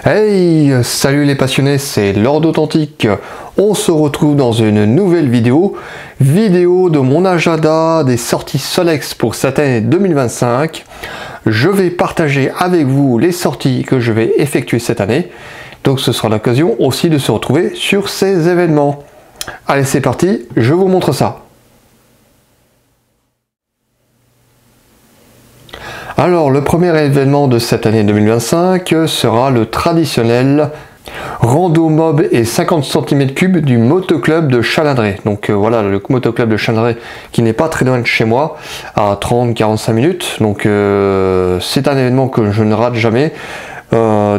Hey, salut les passionnés, c'est Lord Authentique. On se retrouve dans une nouvelle vidéo de mon agenda des sorties Solex pour cette année 2025. Je vais partager avec vous les sorties que je vais effectuer cette année. Donc ce sera l'occasion aussi de se retrouver sur ces événements. Allez, c'est parti, je vous montre ça. Alors, le premier événement de cette année 2025 sera le traditionnel Rando Mob et 50 cm3 du Motoclub de Chalindré. Donc voilà, le Motoclub de Chalindré qui n'est pas très loin de chez moi, à 30-45 minutes. Donc c'est un événement que je ne rate jamais.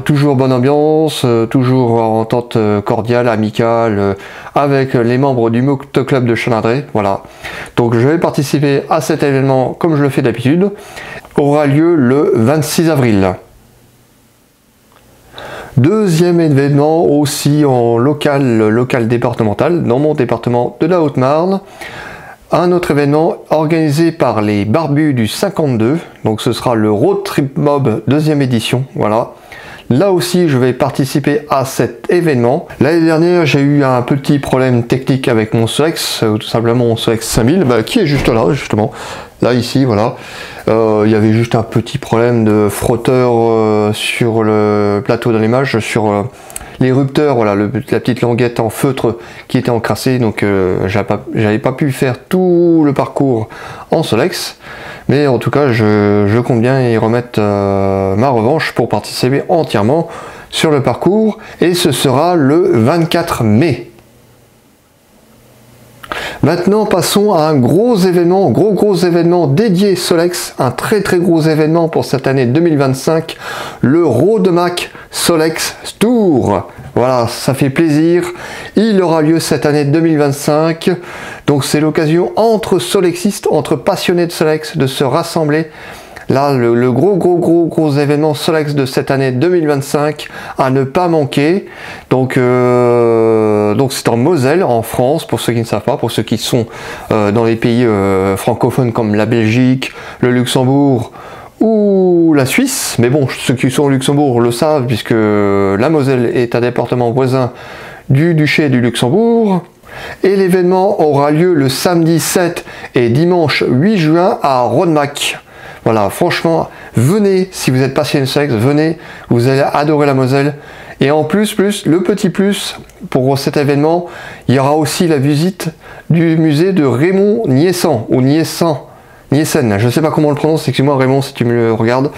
Toujours bonne ambiance, toujours entente cordiale, amicale, avec les membres du Motoclub de Chalindré. Voilà. Donc je vais participer à cet événement comme je le fais d'habitude. Aura lieu le 26 avril. Deuxième événement aussi en local départemental, dans mon département de la Haute-Marne. Un autre événement organisé par les Barbus du 52, donc ce sera le Road Trip Mob deuxième édition, voilà. Là aussi, je vais participer à cet événement. L'année dernière, j'ai eu un petit problème technique avec mon Solex, tout simplement mon Solex 5000, qui est juste là, justement. Là, ici, voilà. Il y avait juste un petit problème de frotteur sur le plateau d'allumage, sur l'érupteur, voilà, la petite languette en feutre qui était encrassée, donc j'avais pas pu faire tout le parcours en Solex. Mais en tout cas, je compte bien y remettre ma revanche pour participer entièrement sur le parcours. Et ce sera le 24 mai. Maintenant, passons à un gros événement, gros événement dédié Solex. Un très gros événement pour cette année 2025. Le Rodemack Solex Tour. Voilà, ça fait plaisir. Il aura lieu cette année 2025. Donc c'est l'occasion entre solexistes, entre passionnés de Solex, de se rassembler. Là, le gros événement Solex de cette année 2025 à ne pas manquer. Donc c'est en Moselle, en France, pour ceux qui ne savent pas, pour ceux qui sont dans les pays francophones comme la Belgique, le Luxembourg ou la Suisse. Mais bon, ceux qui sont au Luxembourg le savent, puisque la Moselle est un département voisin du duché du Luxembourg. Et l'événement aura lieu le samedi 7 et dimanche 8 juin à Rodemack. Voilà, franchement, venez, si vous êtes passionné de Solex, venez, vous allez adorer la Moselle. Et en plus, le petit plus pour cet événement, il y aura aussi la visite du musée de Raymond Niessan, ou Niesen, je ne sais pas comment on le prononce, excuse-moi Raymond si tu me le regardes.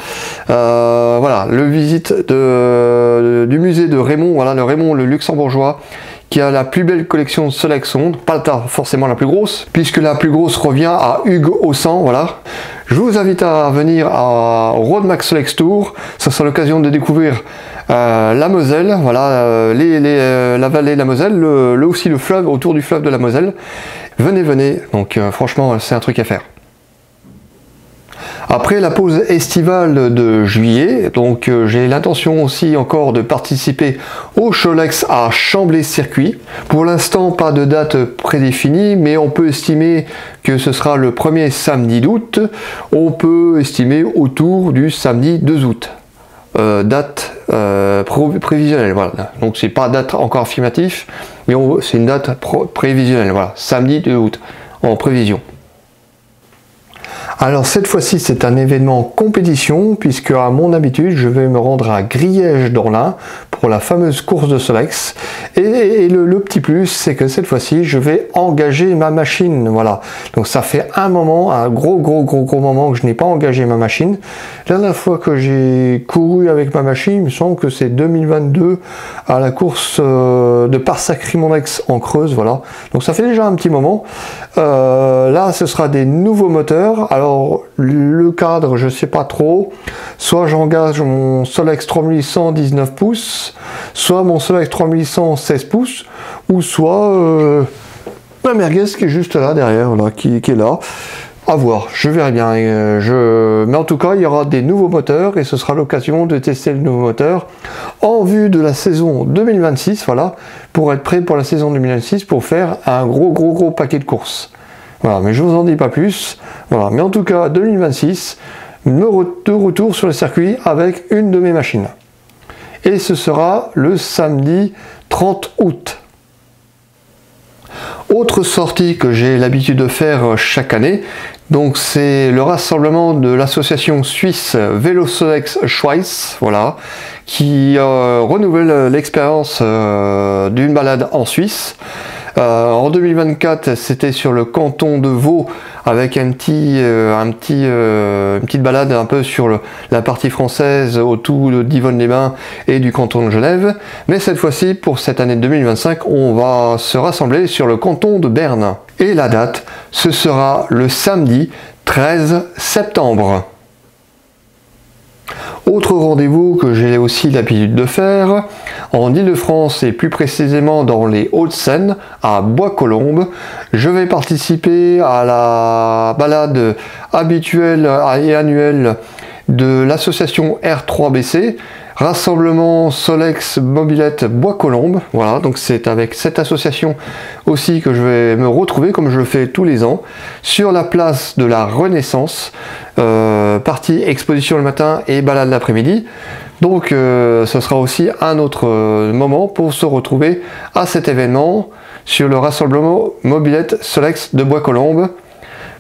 Voilà, le visite du musée de Raymond, voilà, le Raymond le luxembourgeois, qui a la plus belle collection de Solex au monde, pas forcément la plus grosse, puisque la plus grosse revient à Hugues Aussan, voilà. Je vous invite à venir à Rodemack Solex Tour, ça sera l'occasion de découvrir la Moselle, voilà, la vallée de la Moselle, aussi le fleuve, autour du fleuve de la Moselle. Venez, donc franchement c'est un truc à faire. Après la pause estivale de juillet, donc j'ai l'intention aussi encore de participer au Solex à Chambly-Circuit. Pour l'instant, pas de date prédéfinie, mais on peut estimer que ce sera le premier samedi d'août. On peut estimer autour du samedi 2 août. Date prévisionnelle, voilà. Donc c'est pas date encore affirmative, mais c'est une date prévisionnelle, voilà. Samedi 2 août, en prévision. Alors cette fois-ci c'est un événement compétition, puisque à mon habitude je vais me rendre à Griège dans l'Ain pour la fameuse course de Solex. Et le petit plus, c'est que cette fois-ci je vais engager ma machine, voilà. Donc ça fait un moment, un gros moment que je n'ai pas engagé ma machine. La dernière fois que j'ai couru avec ma machine, il me semble que c'est 2022 à la course de Parsacry-Mondex en Creuse, voilà. Donc ça fait déjà un petit moment. Là ce sera des nouveaux moteurs. Alors le cadre, je sais pas trop, soit j'engage mon Solex 3100 19 pouces, soit mon Solex 3100 16 pouces, ou soit ma merguez qui est juste là derrière, là, qui est là. À voir, je verrai bien. Mais en tout cas, il y aura des nouveaux moteurs et ce sera l'occasion de tester le nouveau moteur en vue de la saison 2026, voilà, pour être prêt pour la saison 2026, pour faire un gros paquet de courses. Voilà, mais je vous en dis pas plus. Voilà, mais en tout cas, 2026, de retour sur le circuit avec une de mes machines. et ce sera le samedi 30 août. Autre sortie que j'ai l'habitude de faire chaque année, donc c'est le rassemblement de l'association suisse Vélo Solex Schweiz, voilà, qui renouvelle l'expérience d'une balade en Suisse. En 2024, c'était sur le canton de Vaud avec une petite balade un peu sur la partie française autour d'Yvonne-les-Bains et du canton de Genève. Mais cette fois-ci, pour cette année 2025, on va se rassembler sur le canton de Berne. Et la date, ce sera le samedi 13 septembre. Autre rendez-vous que j'ai aussi l'habitude de faire, en Île-de-France et plus précisément dans les Hauts-de-Seine, à Bois-Colombes, je vais participer à la balade habituelle et annuelle de l'association R3BC, Rassemblement Solex Mobilette Bois-Colombes. Voilà, donc c'est avec cette association aussi que je vais me retrouver, comme je le fais tous les ans, sur la place de la Renaissance, partie exposition le matin et balade l'après-midi. Donc ce sera aussi un autre moment pour se retrouver à cet événement sur le Rassemblement Mobilette Solex de Bois-Colombes.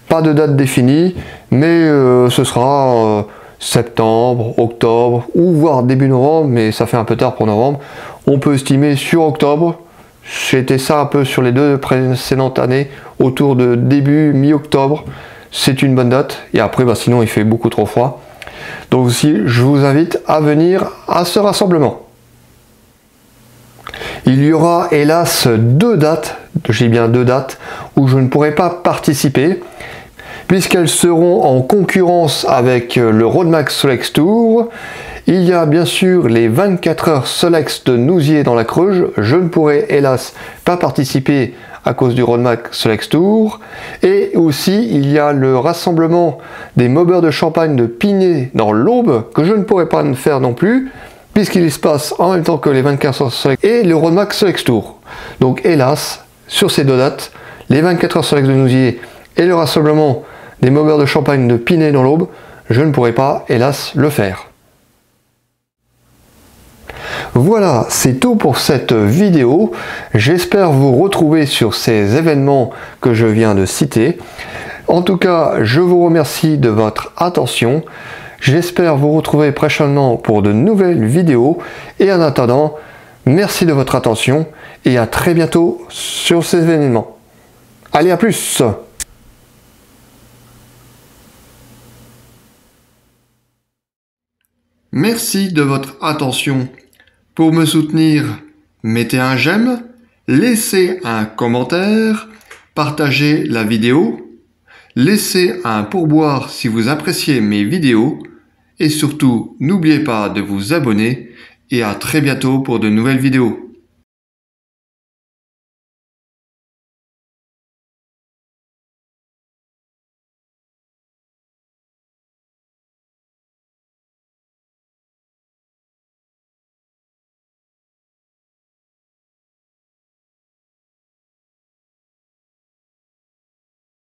Pas de date définie, mais ce sera septembre, octobre, ou voire début novembre, mais ça fait un peu tard pour novembre. On peut estimer sur octobre. C'était ça un peu sur les deux précédentes années, autour de début, mi-octobre. C'est une bonne date, et après, sinon il fait beaucoup trop froid. Donc aussi, je vous invite à venir à ce rassemblement. Il y aura hélas deux dates, j'ai bien deux dates, où je ne pourrai pas participer, puisqu'elles seront en concurrence avec le Roadmax Solex Tour. Il y a bien sûr les 24 heures Solex de Nousiers dans la Creuse. Je ne pourrai hélas pas participer à cause du Roadmax Solex Tour. Et aussi il y a le rassemblement des mobeurs de Champagne de Pinet dans l'Aube, que je ne pourrai pas faire non plus, puisqu'il se passe en même temps que les 24 heures Solex et le Roadmax Solex Tour. Donc hélas, sur ces deux dates, les 24 heures Solex de Nousiers et le rassemblement des mobeurs de Champagne de Pinet dans l'Aube, je ne pourrai pas, hélas, le faire. Voilà, c'est tout pour cette vidéo. J'espère vous retrouver sur ces événements que je viens de citer. En tout cas, je vous remercie de votre attention. J'espère vous retrouver prochainement pour de nouvelles vidéos. Et en attendant, merci de votre attention et à très bientôt sur ces événements. Allez, à plus! Merci de votre attention. Pour me soutenir, mettez un j'aime, laissez un commentaire, partagez la vidéo, laissez un pourboire si vous appréciez mes vidéos et surtout, n'oubliez pas de vous abonner et à très bientôt pour de nouvelles vidéos.